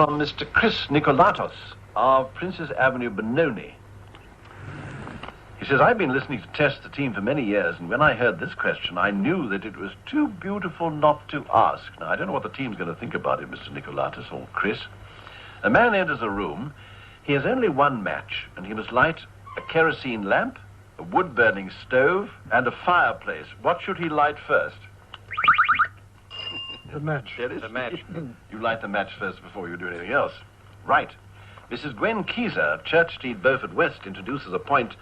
from Mr. Chris Nikolatos of Princess Avenue, Benoni. He says, I've been listening to Test the Team for many years, and when I heard this question, I knew that it was too beautiful not to ask. Now, I don't know what the team's going to think about it, Mr. Nikolatos or Chris. A man enters a room. He has only one match, and he must light a kerosene lamp, a wood-burning stove, and a fireplace. What should he light first? The match. There is the match. You light the match first before you do anything else. Right. Mrs. Gwen Keyser of Church Street, Beaufort West, introduces a point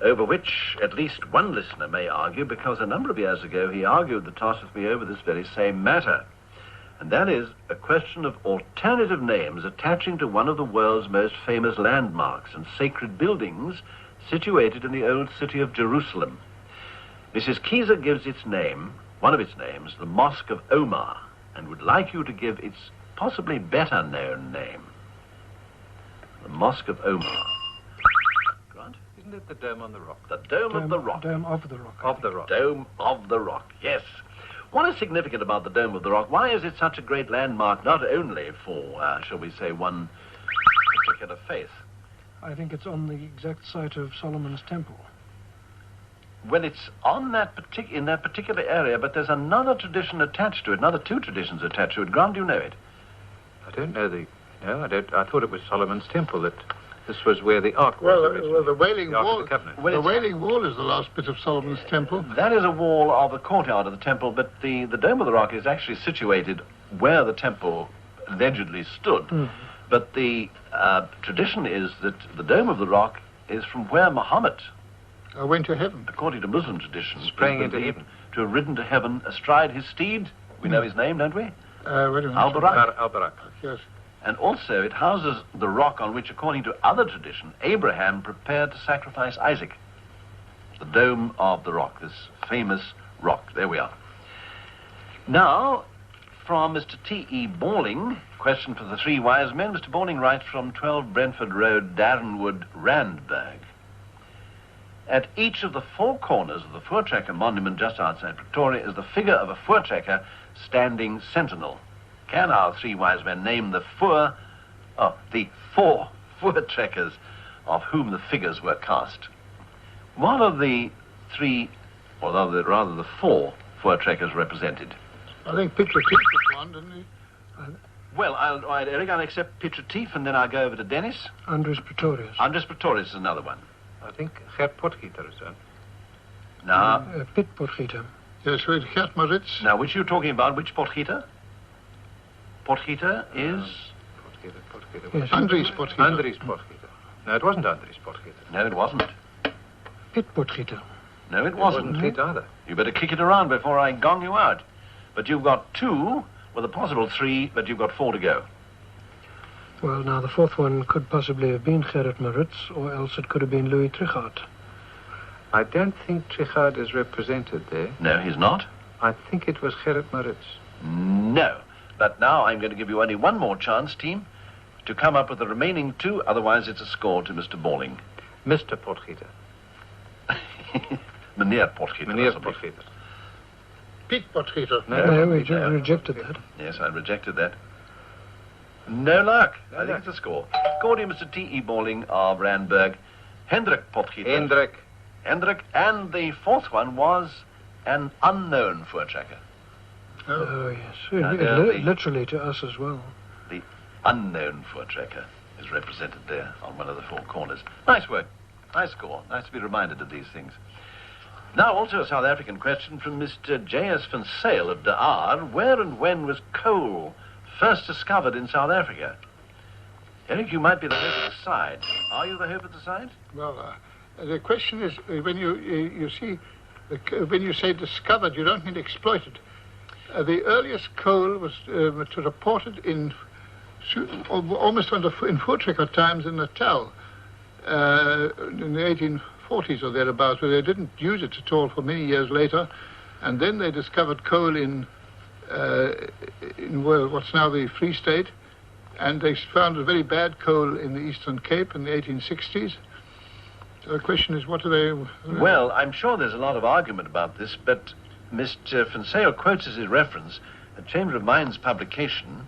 over which at least one listener may argue, because a number of years ago he argued the toss with me over this very same matter. And that is a question of alternative names attaching to one of the world's most famous landmarks and sacred buildings situated in the old city of Jerusalem. Mrs. Keyser gives its name, one of its names, the Mosque of Omar, and would like you to give its possibly better known name. The Mosque of Omar. Grant? Isn't it the Dome on the Rock? The Dome of the Rock. Dome of the Rock. Of the Rock. Dome of the Rock, yes. What is significant about the Dome of the Rock? Why is it such a great landmark, not only for, shall we say, one particular faith? I think it's on the exact site of Solomon's Temple. Well, it's on that in that particular area, but there's another tradition attached to it, another two traditions attached to it. Grant, do you know it? I don't know No, I don't. I thought it was Solomon's Temple, that this was where the Ark was originally. Well, the Wailing the Ark Wall. of the Covenant. Well, the Wailing Wall is the last bit of Solomon's Temple. That is a wall of the courtyard of the temple, but the Dome of the Rock is actually situated where the temple allegedly stood. Mm. But the tradition is that the Dome of the Rock is from where Muhammad went to heaven. According to Muslim tradition, sprang into heaven. To have ridden to heaven astride his steed. We know his name, don't we? Wait a minute. Al-Barak. Yes. And also it houses the rock on which, according to other tradition, Abraham prepared to sacrifice Isaac. The Dome of the Rock, this famous rock. There we are. Now, from Mr. T.E. Balling, question for the three wise men. Mr. Balling writes from 12 Brentford Road, Darrenwood, Randburg. At each of the four corners of the Voortrekker monument just outside Pretoria is the figure of a Voortrekker standing sentinel. Can our three wise men name the four Voortrekkers of whom the figures were cast? What are the three, or rather the four Voortrekkers represented? I think Piet Retief was one, didn't he? Well, Eric, I'll accept Piet Retief, and then I'll go over to Dennis. Andries Pretorius. Andries Pretorius is another one. I think Gert Potgieter is one. Now... Piet Potgieter. Yes, with Gert Maritz. Now, which are you talking about? Which Potgieter? Potgieter is... Potgieter. Yes. Andries Potgieter. Andries Potgieter. No, it wasn't Andries Potgieter. No, it wasn't. Piet Potgieter. No, it wasn't. It wasn't Piet either. You better kick it around before I gong you out. But you've got two, with a possible three, but you've got four to go. Well, now, the fourth one could possibly have been Gerrit Maritz, or else it could have been Louis Trichardt. I don't think Trichardt is represented there. No, he's not. I think it was Gerrit Maritz. No. But now I'm going to give you only one more chance, team, to come up with the remaining two, otherwise it's a score to Mr. Balling. Mr. Potgieter. Meneer Potgieter. Meneer Potgieter. Piet Potgieter. No, we rejected that. Yes, I rejected that. No luck. I think it's a score. Score to Mr. T.E. Balling of Randburg. Hendrik Potgieter. Hendrik. And the fourth one was an unknown Voortrekker. Oh, yes. Literally to us as well. The unknown Voortrekker is represented there on one of the four corners. Nice work. Nice score. Nice to be reminded of these things. Now, also a South African question from Mr. J.S. van Sale of De Aar. Where and when was coal first discovered in South Africa? Eric, you might be the hope of the side. Are you the hope of the side? Well, the question is, when you see, when you say discovered, you don't mean exploited. The earliest coal was reported in almost in Voortrekker times in Natal in the 1840s or thereabouts, where they didn't use it at all for many years later, and then they discovered coal in what's now the Free State, and they found a very bad coal in the Eastern Cape in the 1860s. So the question is, what are they... Well, I'm sure there's a lot of argument about this, but Mr. van Sale quotes as his reference a Chamber of Mines publication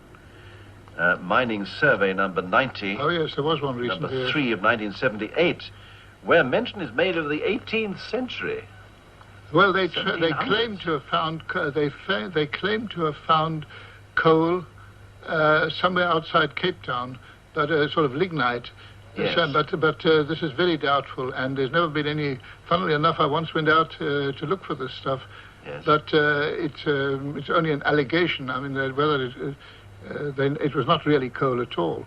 Mining Survey number 90, Oh, yes, there was one recently. number 3 of 1978, where mention is made of the 18th century. Well, they 1700s. claim to have found they claim to have found coal somewhere outside Cape Town, but sort of lignite. Yes. But this is very doubtful, and there's never been any. Funnily enough, I once went out to look for this stuff, Yes. but it's only an allegation. I mean, whether then it was not really coal at all.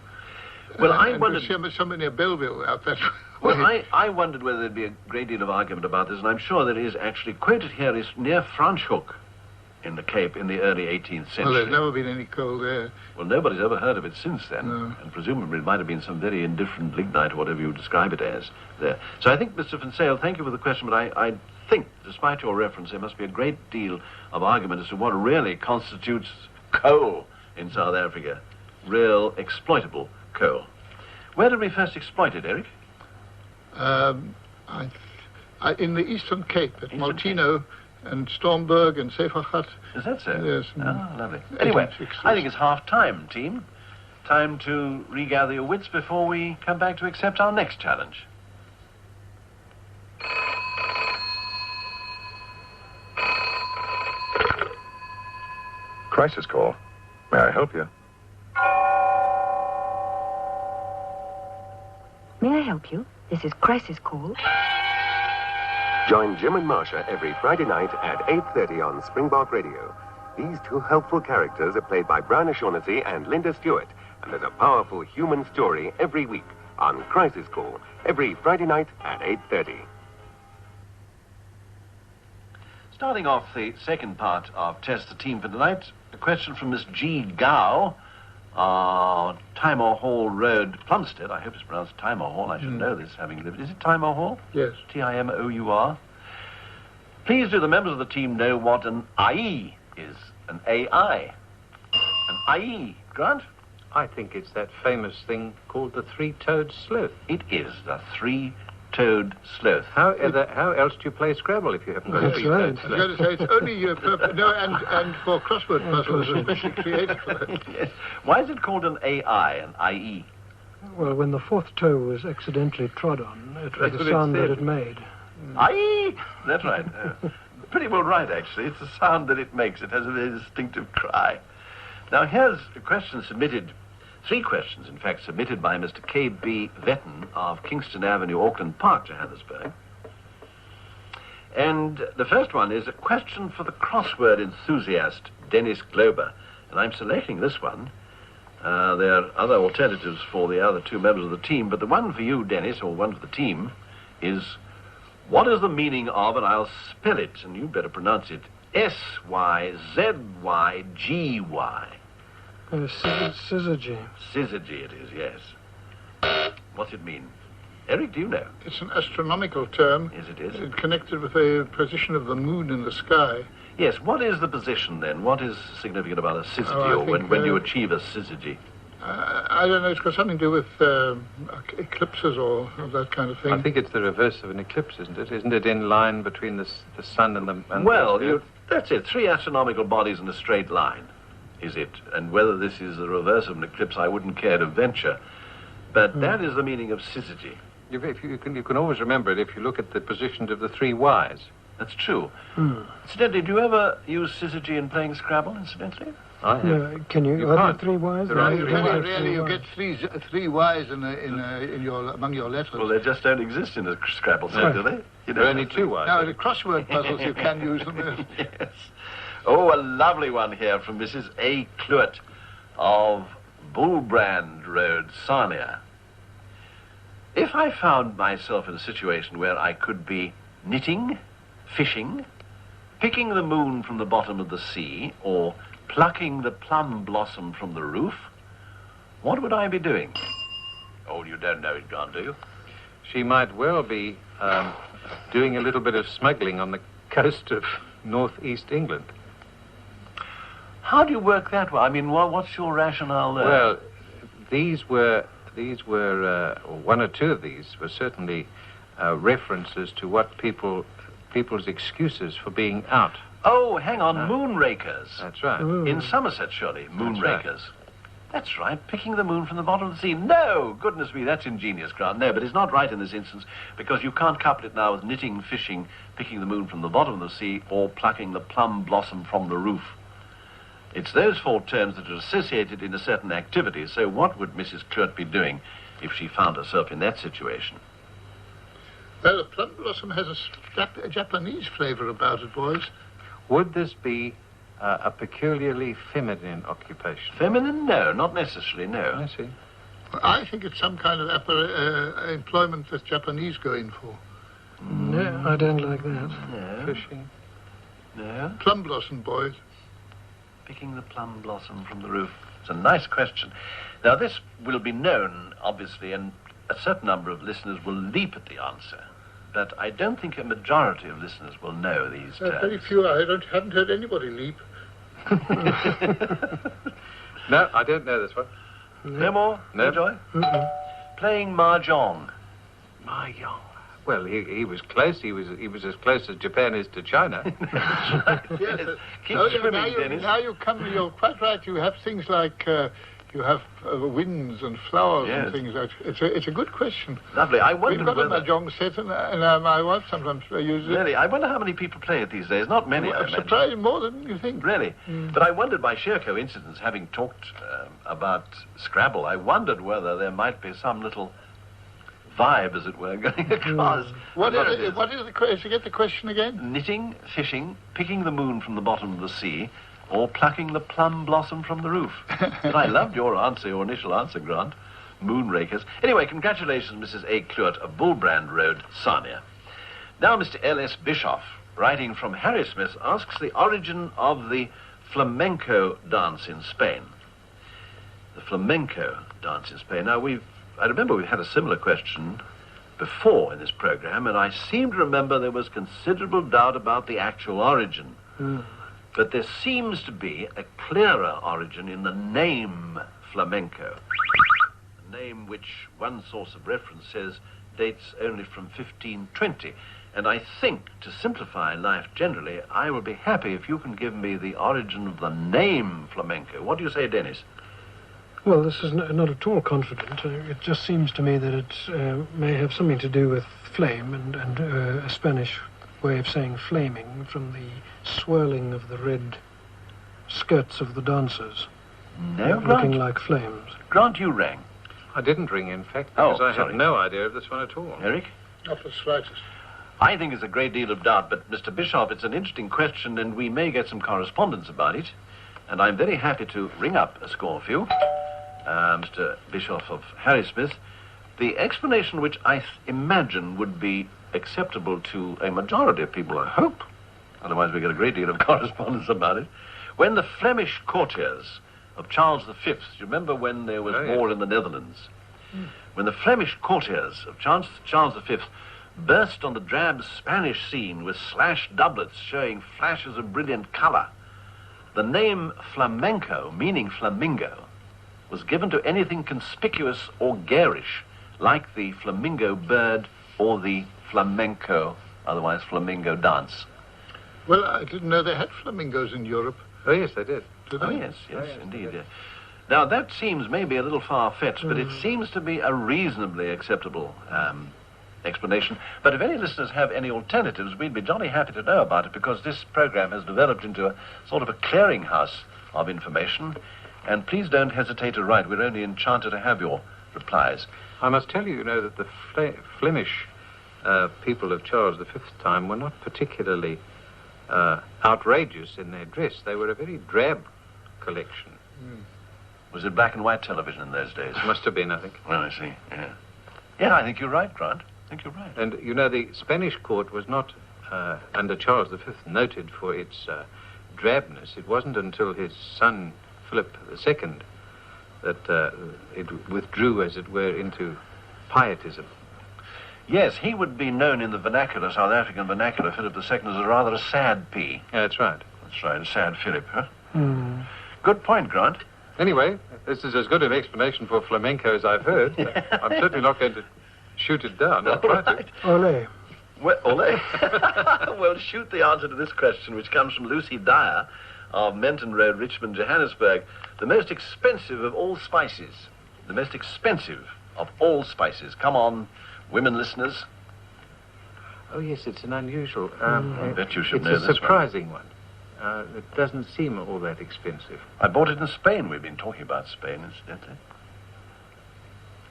Well, I and wondered... there's somewhere near Belleville out that way. Well, I wondered whether there'd be a great deal of argument about this, and I'm sure there is actually. Quoted here is near Franschhoek in the Cape in the early 18th century. Well, there's never been any coal there. Well, nobody's ever heard of it since then, No. and presumably it might have been some very indifferent lignite, or whatever you describe it as, there. So I think, Mr. Van Sale, thank you for the question, but I think, despite your reference, there must be a great deal of argument as to what really constitutes coal in South Africa. Real exploitable coal. Where did we first exploit it, Eric? In the Eastern Cape, at Eastern Maltino and Stormberg and Seefahrt. Is that so? Yes. Ah, lovely. Anyway, 1860s. I think it's half time, team. Time to regather your wits before we come back to accept our next challenge. Crisis call. May I help you? May I help you? This is Crisis Call. Join Jim and Marcia every Friday night at 8:30 on Springbok Radio. These two helpful characters are played by Brian O'Shaughnessy and Linda Stewart, and there's a powerful human story every week on Crisis Call, every Friday night at 8:30. Starting off the second part of Test the Team for tonight, a question from Miss G. Gow, Timor Hall Road, Plumstead. I hope it's pronounced Timor Hall. I should know this, having lived. Is it Timor Hall? Yes. Timour. Please do the members of the team know what an IE is? An AI. An IE. Grant? I think it's that famous thing called the three-toed sloth. It is the three-toed sloth. How else do you play Scrabble if you haven't got a That's three-toed right. I was sloth? going to say it's only your perfect. No, and for crossword puzzles, especially created for that. Yes. Why is it called an AI, an IE? Well, when the fourth toe was accidentally trod on, it was That's the what it sound that said. it made. IE! That's right. Pretty well right, actually. It's the sound that it makes. It has a very distinctive cry. Now, here's a question submitted, 3 questions, in fact, submitted by Mr. K.B. Vetten of Kingston Avenue, Auckland Park, Johannesburg. And the first one is a question for the crossword enthusiast, Dennis Glober. And I'm selecting this one. There are other alternatives for the other 2 members of the team, but the one for you, Dennis, or one for the team, is... What is the meaning of, and I'll spell it, and you better pronounce it, S-Y-Z-Y-G-Y. Syzygy. Syzygy it is, yes. What's it mean? Eric, do you know? It's an astronomical term. Yes, it is. Connected with the position of the moon in the sky. Yes, what is the position then? What is significant about a syzygy, I or when think, you achieve a syzygy? I don't know. It's got something to do with eclipses or that kind of thing. I think it's the reverse of an eclipse, isn't it? Isn't it in line between the sun and the... Well, the Earth? that's it. 3 astronomical bodies in a straight line, is it? And whether this is the reverse of an eclipse, I wouldn't care to venture. But that is the meaning of syzygy. You can always remember it if you look at the positions of the 3 Ys. That's true. Incidentally, do you ever use syzygy in playing Scrabble, incidentally? I have. Can you? You Are can't. there 3 Ys? There are Really, 3 really, Ys. really, you get three Ys in your among your letters. Well, they just don't exist in a Scrabble set, do they? You There are don't only have 2 Ys. Now, the crossword puzzles, you can use them. Yes. Oh, a lovely one here from Mrs. A. Cluett of Bullbrand Road, Sarnia. If I found myself in a situation where I could be knitting, fishing, picking the moon from the bottom of the sea, or plucking the plum blossom from the roof, what would I be doing? Oh, you don't know it, John, do you? She might well be doing a little bit of smuggling on the coast of northeast England. How do you work that way? I mean, what's your rationale there? Well, these were one or 2 of these were certainly references to what people's excuses for being out. Oh, hang on, moonrakers. That's right. In Somerset, surely, moonrakers. That's right, picking the moon from the bottom of the sea. No! Goodness me, that's ingenious, Grant. No, but it's not right in this instance, because you can't couple it now with knitting, fishing, picking the moon from the bottom of the sea, or plucking the plum blossom from the roof. It's those four terms that are associated in a certain activity, so what would Mrs. Clurt be doing if she found herself in that situation? Well, the plum blossom has a Japanese flavour about it, boys. Would this be a peculiarly feminine occupation? Feminine? No, not necessarily, no. I see. I think it's some kind of employment that Japanese go in for. No, I don't like that. No. Fishing? No. Plum blossom, boys. Picking the plum blossom from the roof. It's a nice question. Now, this will be known, obviously, and a certain number of listeners will leap at the answer. But I don't think a majority of listeners will know these terms. Very few. I haven't heard anybody leap. No, I don't know this one. No more? No. Joy? Mm-mm. Playing mahjong. Mahjong. Well, he was close. He was as close as Japan is to China. Yes. Keep Oh, swimming, Dennis. now you're quite right. You have things like you have winds and flowers Yes. and things like that. It's a good question. Lovely. I We've wondered got a whether... mahjong set, and my wife sometimes uses it. Really, I wonder how many people play it these days. Not many, I I'm imagine. surprised more than you think. Really. But I wondered, by sheer coincidence, having talked about Scrabble, I wondered whether there might be some little vibe, as it were, going across. What But is the question? To get the question again? Knitting, fishing, picking the moon from the bottom of the sea, or plucking the plum blossom from the roof. And I loved your answer, your initial answer, Grant. Moonrakers. Anyway, congratulations, Mrs. A. Clurt of Bullbrand Road, Sarnia. Now, Mr. L.S. Bischoff, writing from Harrismith, asks the origin of the flamenco dance in Spain. The flamenco dance in Spain. Now, I remember we had a similar question before in this program, and I seem to remember there was considerable doubt about the actual origin. But there seems to be a clearer origin in the name flamenco. A name which one source of reference says dates only from 1520. And I think, to simplify life generally, I will be happy if you can give me the origin of the name flamenco. What do you say, Dennis? Well, this is not at all confident. It just seems to me that it may have something to do with flame and a Spanish way of saying flaming from the swirling of the red skirts of the dancers. No, Looking Grant. like flames. Grant, you rang. I didn't ring, in fact, Oh, because I sorry. have no idea of this one at all. Eric? Not the slightest. I think there's a great deal of doubt, but Mr. Bischoff, it's an interesting question, and we may get some correspondence about it. And I'm very happy to ring up a score for you, Mr. Bischoff of Harrismith. The explanation which I imagine would be acceptable to a majority of people, I hope. Otherwise we get a great deal of correspondence about it. When the Flemish courtiers of Charles V, you remember when there was war in the Netherlands? When the Flemish courtiers of Charles V burst on the drab Spanish scene with slashed doublets showing flashes of brilliant color, the name flamenco, meaning flamingo, was given to anything conspicuous or garish, like the flamingo bird or the flamenco, otherwise flamingo dance. Well, I didn't know they had flamingos in Europe. Oh, yes, they did. Do they? Oh, yes, indeed. Yeah. Now, that seems maybe a little far-fetched, but it seems to be a reasonably acceptable explanation. But if any listeners have any alternatives, we'd be jolly happy to know about it, because this program has developed into a sort of a clearinghouse of information. And please don't hesitate to write. We're only enchanted to have your replies. I must tell you, that the Flemish people of Charles V's time were not particularly outrageous in their dress. They were a very drab collection. Was it black and white television in those days? Must have been, I think. Oh, I see, yeah. Yeah, I think you're right, Grant. I think you're right. And, the Spanish court was not, under Charles V, noted for its drabness. It wasn't until his son, Philip II, that it withdrew, as it were, into pietism. Yes, he would be known in the vernacular, South African vernacular, Philip II, as a rather a sad pea. Yeah, that's right. That's right, a sad Philip, huh? Good point, Grant. Anyway, this is as good an explanation for flamenco as I've heard. I'm certainly not going to shoot it down. I'll try to. Ole. Well, Ole. Well, shoot the answer to this question, which comes from Lucy Dyer of Menton Road, Richmond, Johannesburg. The most expensive of all spices. The most expensive of all spices. Come on, women listeners. Oh, yes, it's an unusual... I bet you should know it's this a surprising one. It doesn't seem all that expensive. I bought it in Spain. We've been talking about Spain, incidentally.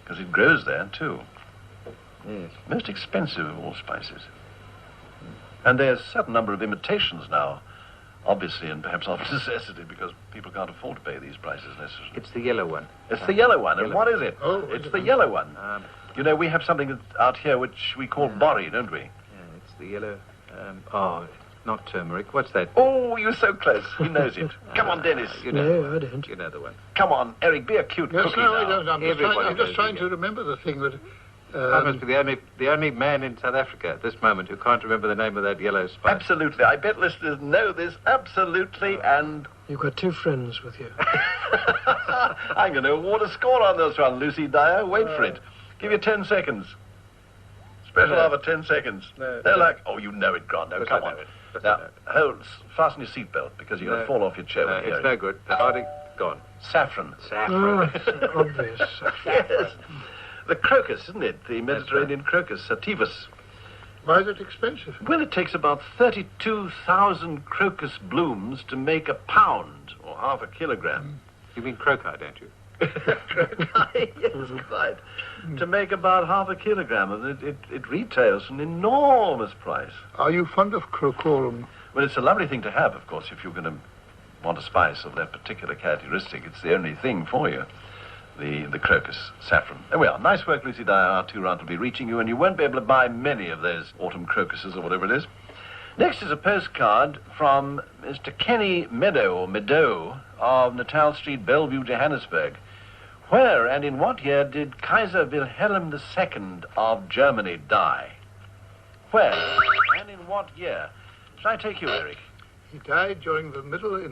Because it grows there, too. Yes. Most expensive of all spices. And there's a certain number of imitations now, obviously, and perhaps of necessity, because people can't afford to pay these prices necessarily. It's the yellow one. It's the yellow one, and yellow. what is it? Oh, it's the yellow one. You know, we have something out here which we call borrie, don't we? Yeah, it's the yellow... not turmeric. What's that? Oh, you're so close. He knows it. Come on, Dennis. You know No, I don't. You know the one. Come on, Eric, be a cute Yes, cookie no, I now. don't. I'm Everybody just knows trying it, to yeah. remember the thing that... I must be the only man in South Africa at this moment who can't remember the name of that yellow spice. Absolutely. I bet listeners know this absolutely, and You've got two friends with you. I'm going to award a score on this one, Lucy Dyer. Wait for it. Give you 10 seconds. Special No. offer, 10 seconds. No. They're like, oh, you know it, Grant. No, Yes, come I on. know it. Yes, I know Now, it. fasten your seatbelt, because you're going to fall off your chair. No, when you it's hear no it. good. The hardly gone. Saffron. Oh, it's obvious. Yes. The crocus, isn't it? The Mediterranean crocus, sativus. Why is it expensive? Well, it takes about 32,000 crocus blooms to make a pound, or half a kilogram. You mean crocus, don't you? Yes, quite. To make about half a kilogram, and it retails for an enormous price. Are you fond of crocorum? Well, it's a lovely thing to have, of course, if you're going to want a spice of that particular characteristic. It's the only thing for you, the crocus saffron. There we are. Nice work, Lucy Dyer. Our 2 round will be reaching you, and you won't be able to buy many of those autumn crocuses or whatever it is. Next is a postcard from Mr. Kenny Meadow of Natal Street, Bellevue, Johannesburg. Where and in what year did Kaiser Wilhelm II of Germany die? Where and in what year? Shall I take you, Eric? He died in the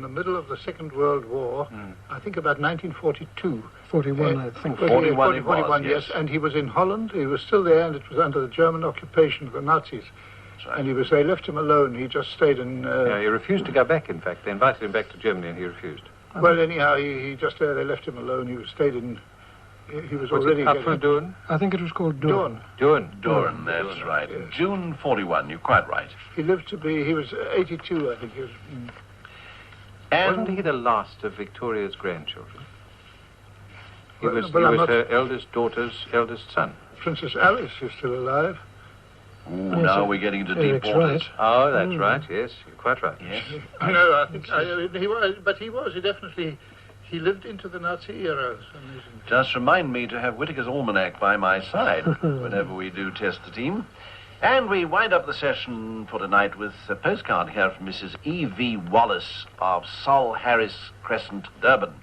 middle of the Second World War, I think about 1942. 41, I think. 41 it was, 41, yes. And he was in Holland. He was still there, and it was under the German occupation of the Nazis. That's right. And they left him alone. He just stayed in... Yeah, he refused to go back, in fact. They invited him back to Germany and he refused. Well, anyhow, he just they left him alone. He stayed in... He was Was already... it Apfeldoorn? I think it was called Dawn. Dorn. Dorn, that's right. Yes. June 41, you're quite right. He lived to be... He was 82, I think. He was... Wasn't he And the last of Victoria's grandchildren? He Well, was, but he I'm was not- her eldest daughter's eldest son. Princess Alice is still alive. ooh, now we're getting into deep Eric's waters. right. Oh, that's right, yes. You're quite right. Yes. No, I think he was, but he definitely, he lived into the Nazi era. For some reason. Just remind me to have Whittaker's Almanac by my side whenever we do test the team. And we wind up the session for tonight with a postcard here from Mrs. E.V. Wallace of Sol Harris Crescent, Durban.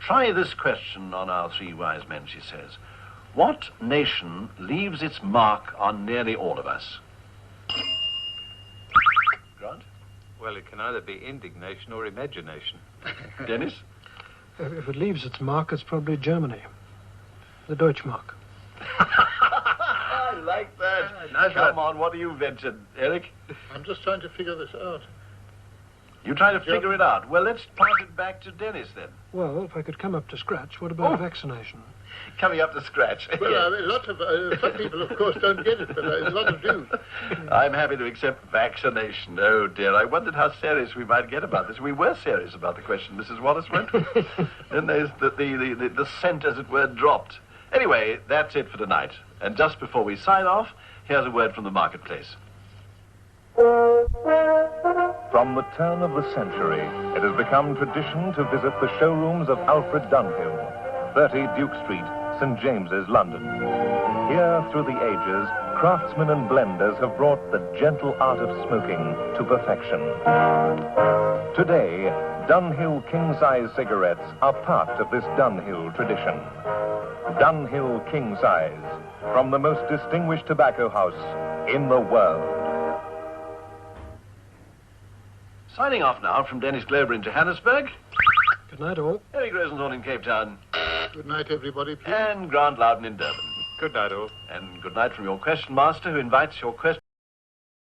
Try this question on our 3 wise men, she says. What nation leaves its mark on nearly all of us? Grant? Well, it can either be indignation or imagination. Dennis? If it leaves its mark, it's probably Germany. The Deutschmark. I like that. nice Come one. on, what do you venture, Eric? I'm just trying to figure this out. You try to figure it out. Well, let's pass it back to Dennis then. Well, if I could come up to scratch, what about vaccination? Coming up to scratch. Well, Yes. a lot of some people, of course, don't get it, but a lot of do. I'm happy to accept vaccination. Oh, dear. I wondered how serious we might get about this. We were serious about the question, Mrs. Wallace, weren't we? Then there's the scent, as it were, dropped. Anyway, that's it for tonight. And just before we sign off, here's a word from the marketplace. From the turn of the century, it has become tradition to visit the showrooms of Alfred Dunhill, 30 Duke Street, St. James's, London. Here, through the ages, craftsmen and blenders have brought the gentle art of smoking to perfection. Today, Dunhill king-size cigarettes are part of this Dunhill tradition. Dunhill King Size, from the most distinguished tobacco house in the world. Signing off now from Dennis Glover in Johannesburg, Good night, all. Eric Rosenthal in Cape Town, Good night, everybody, please. and Grant Loudon in Durban. Good night, all. And good night from your question master, who invites your question.